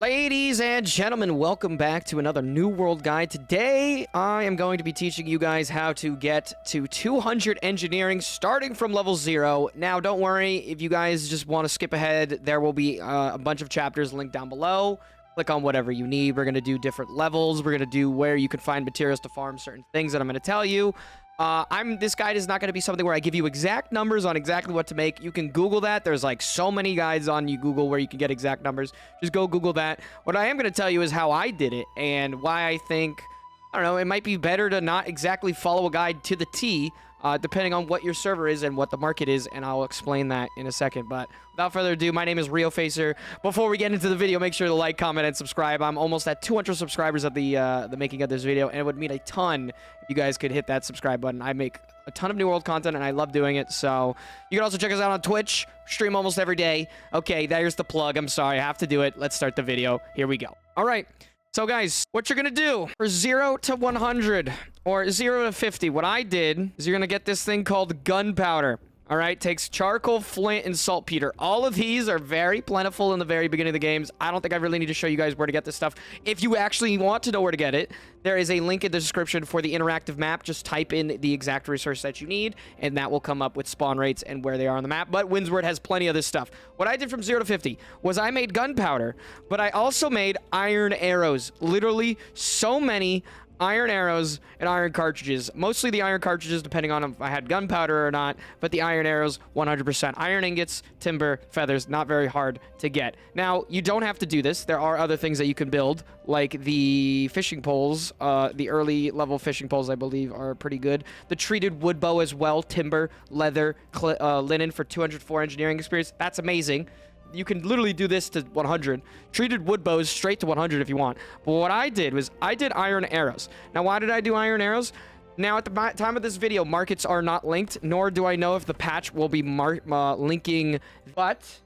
Ladies and gentlemen, welcome back to another New World Guide. Today, I am going to be teaching you guys how to get to 200 engineering starting from level 0. Now, don't worry, if you guys just want to skip ahead, there will be a bunch of chapters linked down below. Click on whatever you need. We're going to do different levels. We're going to do where you can find materials to farm certain things that I'm going to tell you. This guide is not going to be something where I give you exact numbers on exactly what to make. You can Google that. There's like so many guides on Google where you can get exact numbers. Just go Google that. What I am going to tell you is how I did it and why I think, I don't know, it might be better to not exactly follow a guide to the T, depending on what your server is and what the market is, and I'll explain that in a second. But without further ado, my name is Riofacer. Before we get into the video, make sure to like, comment, and subscribe. I'm almost at 200 subscribers at the making of this video, and it would mean a ton if you guys could hit that subscribe button. I make a ton of New World content, and I love doing it, so you can also check us out on Twitch. Stream almost every day. Okay, there's the plug. I'm sorry, I have to do it. Let's start the video. Here we go. All right. So guys, what you're gonna do for 0 to 100 or 0 to 50, what I did is you're gonna get this thing called gunpowder. All right, takes charcoal, flint, and saltpeter. All of these are very plentiful in the very beginning of the games. I don't think I really need to show you guys where to get this stuff. If you actually want to know where to get it, there is a link in the description for the interactive map. Just type in the exact resource that you need, and that will come up with spawn rates and where they are on the map. But Windsward has plenty of this stuff. What I did from 0 to 50 was I made gunpowder, but I also made iron arrows. Literally so many iron arrows and iron cartridges. Mostly the iron cartridges, depending on if I had gunpowder or not, but the iron arrows, 100%. Iron ingots, timber, feathers, not very hard to get. Now, you don't have to do this. There are other things that you can build, like the fishing poles. The early level fishing poles, I believe, are pretty good. The treated wood bow as well, timber, leather, linen for 204 engineering experience. That's amazing. You can literally do this to 100. Treated wood bows straight to 100 if you want. But what I did was I did iron arrows. Now, why did I do iron arrows? Now, at the time of this video, markets are not linked, nor do I know if the patch will be linking. But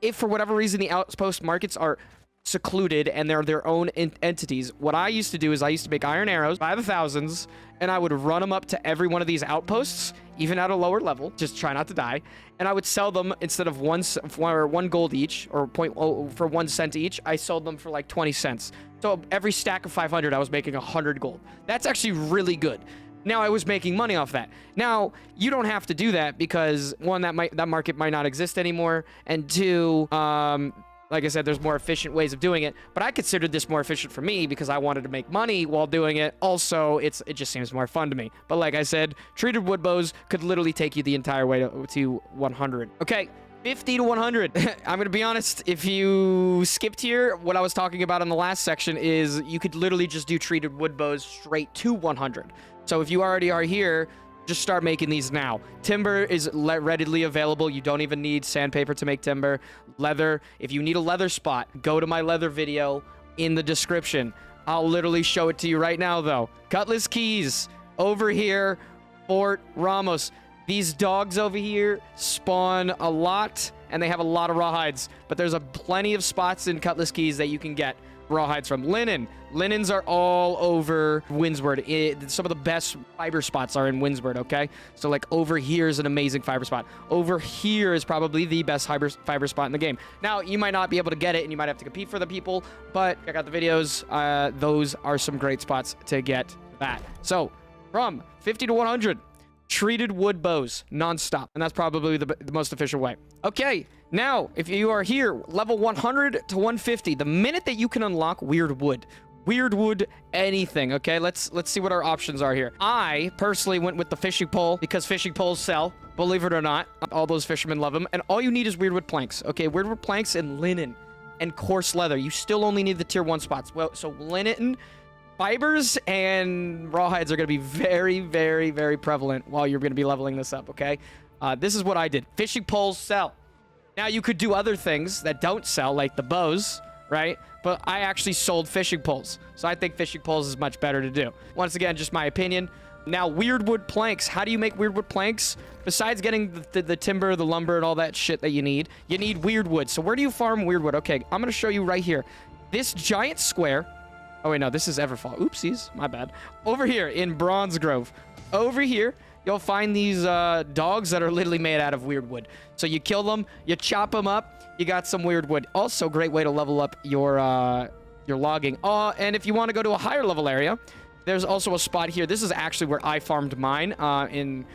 if for whatever reason the outpost markets are secluded and they're their own entities, what I used to do is I used to make iron arrows by the thousands, and I would run them up to every one of these outposts, even at a lower level, just try not to die, and I would sell them instead of one gold each, or for 1 cent each. I sold them for like 20 cents. So every stack of 500, I was making 100 gold. That's actually really good. Now, I was making money off that. Now, you don't have to do that because, one, that market might not exist anymore, and two, like I said, there's more efficient ways of doing it, but I considered this more efficient for me because I wanted to make money while doing it. Also, it just seems more fun to me. But like I said, treated wood bows could literally take you the entire way to 100. Okay, 50 to 100. I'm going to be honest, if you skipped here, what I was talking about in the last section is you could literally just do treated wood bows straight to 100. So if you already are here, just start making these now. Timber is readily available. You don't even need sandpaper to make timber. Leather, if you need a leather spot, go to my leather video in the description. I'll literally show it to you right now, though. Cutlass keys over here, Fort Ramos. These dogs over here spawn a lot, and they have a lot of rawhides. But there's plenty of spots in Cutlass keys that you can get rawhides from. Linens are all over Windsward. Some of the best fiber spots are in Windsward, okay? So like over here is an amazing fiber spot. Over here is probably the best fiber spot in the game. Now, you might not be able to get it and you might have to compete for the people, but check out the videos. Those are some great spots to get that. So from 50 to 100, treated wood bows non-stop, and that's probably the most efficient way. Okay, now if you are here, level 100 to 150, the minute that you can unlock weird wood, anything. Okay, let's see what our options are here. I personally went with the fishing pole because fishing poles sell, believe it or not. All those fishermen love them, and all you need is weirdwood planks. Okay, weirdwood planks and linen and coarse leather. You still only need the tier 1 spots. Well, so linen, fibers, and rawhides are going to be very, very, very prevalent while you're going to be leveling this up, okay? This is what I did. Fishing poles sell. Now, you could do other things that don't sell, like the bows, right? But I actually sold fishing poles, so I think fishing poles is much better to do. Once again, just my opinion. Now, weirdwood planks. How do you make weirdwood planks? Besides getting the timber, the lumber, and all that shit that you need weirdwood. So where do you farm weirdwood? Okay, I'm going to show you right here. This giant square... Oh, wait, no, this is Everfall. Oopsies, my bad. Over here in Bronze Grove. Over here, you'll find these dogs that are literally made out of weird wood. So you kill them, you chop them up, you got some weird wood. Also, great way to level up your logging. And if you want to go to a higher level area, there's also a spot here. This is actually where I farmed mine in...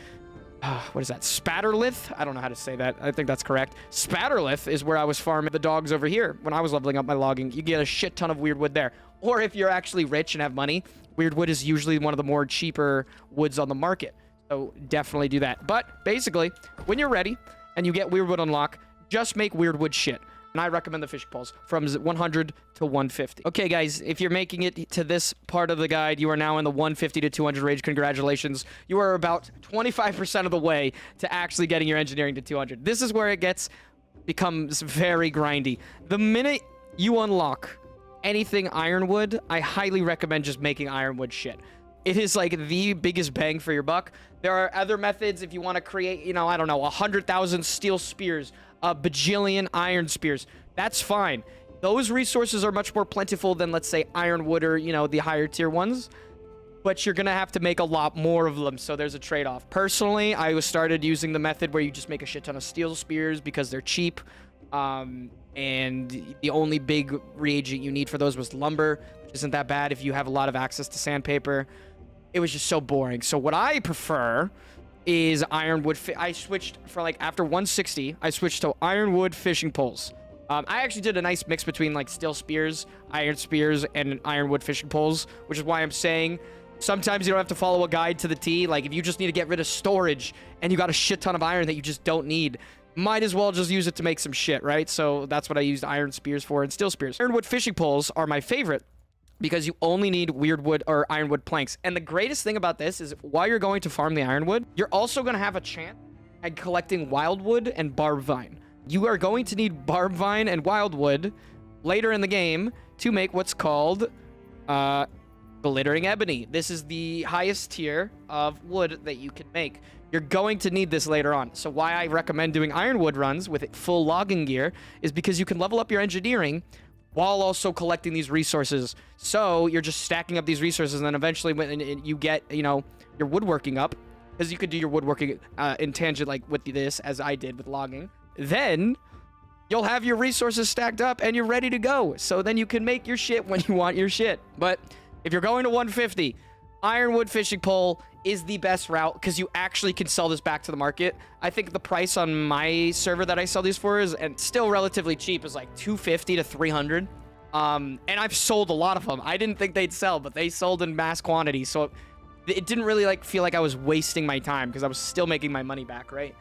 what is that? Spatterlith? I don't know how to say that. I think that's correct. Spatterlith is where I was farming the dogs over here when I was leveling up my logging. You get a shit ton of weird wood there. Or if you're actually rich and have money, weird wood is usually one of the more cheaper woods on the market. So definitely do that. But basically, when you're ready and you get weird wood unlock, just make weird wood shit. And I recommend the fishing poles from 100 to 150. Okay, guys, if you're making it to this part of the guide, you are now in the 150 to 200 range. Congratulations. You are about 25% of the way to actually getting your engineering to 200. This is where it becomes very grindy. The minute you unlock anything ironwood, I highly recommend just making ironwood shit. It is like the biggest bang for your buck. There are other methods if you want to create, you know, I don't know, 100,000 steel spears, a bajillion iron spears. That's fine. Those resources are much more plentiful than, let's say, ironwood or, you know, the higher tier ones. But you're going to have to make a lot more of them, so there's a trade-off. Personally, I started using the method where you just make a shit ton of steel spears because they're cheap. And the only big reagent you need for those was lumber, which isn't that bad if you have a lot of access to sandpaper. It was just so boring. So what I prefer is ironwood. I switched for like after 160, I switched to ironwood fishing poles. I actually did a nice mix between like steel spears, iron spears, and ironwood fishing poles, which is why I'm saying sometimes you don't have to follow a guide to the T. Like if you just need to get rid of storage and you got a shit ton of iron that you just don't need, might as well just use it to make some shit, right? So that's what I used iron spears for and steel spears. Ironwood fishing poles are my favorite because you only need weird wood or ironwood planks. And the greatest thing about this is while you're going to farm the ironwood, you're also going to have a chance at collecting wildwood and barb vine. You are going to need barb vine and wildwood later in the game to make what's called glittering ebony. This is the highest tier of wood that you can make. You're going to need this later on. So why I recommend doing ironwood runs with full logging gear is because you can level up your engineering while also collecting these resources. So you're just stacking up these resources, and then eventually when you get, you know, your woodworking up, because you could do your woodworking in tangent like with this, as I did with logging, then you'll have your resources stacked up and you're ready to go. So then you can make your shit when you want your shit. But if you're going to 150, ironwood fishing pole is the best route because you actually can sell this back to the market. I think the price on my server that I sell these for is, and still relatively cheap, is like 250 to 300. And I've sold a lot of them. I didn't think they'd sell, but they sold in mass quantity. So it didn't really like feel like I was wasting my time because I was still making my money back, right?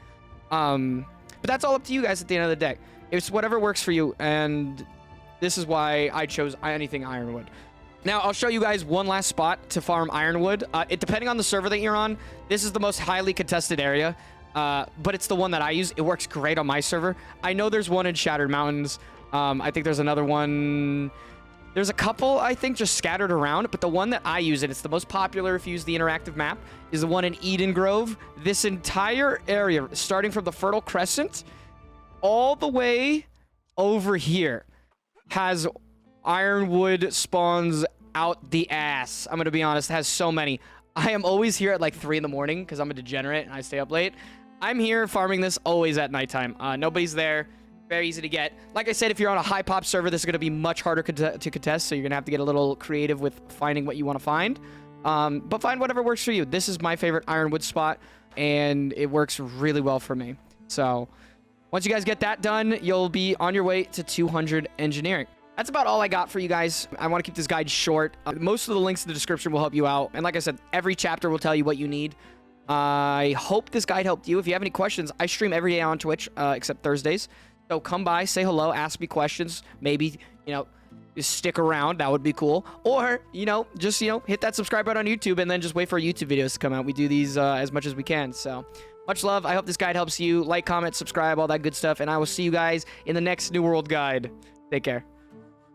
But that's all up to you guys at the end of the day. It's whatever works for you, and this is why I chose anything ironwood. Now, I'll show you guys one last spot to farm ironwood. Depending on the server that you're on, this is the most highly contested area, but it's the one that I use. It works great on my server. I know there's one in Shattered Mountains. I think there's another one. There's a couple, I think, just scattered around, but the one that I use, and it's the most popular if you use the interactive map, is the one in Eden Grove. This entire area, starting from the Fertile Crescent all the way over here, has ironwood spawns out the ass. I'm gonna be honest, it has so many. I am always here at like 3 in the morning because I'm a degenerate and I stay up late. I'm here farming this always at nighttime. Nobody's there. Very easy to get. Like I said, if you're on a high pop server, this is going to be much harder to contest, so you're going to have to get a little creative with finding what you want to find. But find whatever works for you. This is my favorite ironwood spot, and it works really well for me. So once you guys get that done, you'll be on your way to 200 engineering. That's about all I got for you guys. I want to keep this guide short. Most of the links in the description will help you out. And like I said, every chapter will tell you what you need. I hope this guide helped you. If you have any questions, I stream every day on Twitch, except Thursdays. So come by, say hello, ask me questions. Maybe, you know, just stick around. That would be cool. Or, you know, just, you know, hit that subscribe button on YouTube and then just wait for YouTube videos to come out. We do these as much as we can. So much love. I hope this guide helps you. Like, comment, subscribe, all that good stuff. And I will see you guys in the next New World Guide. Take care.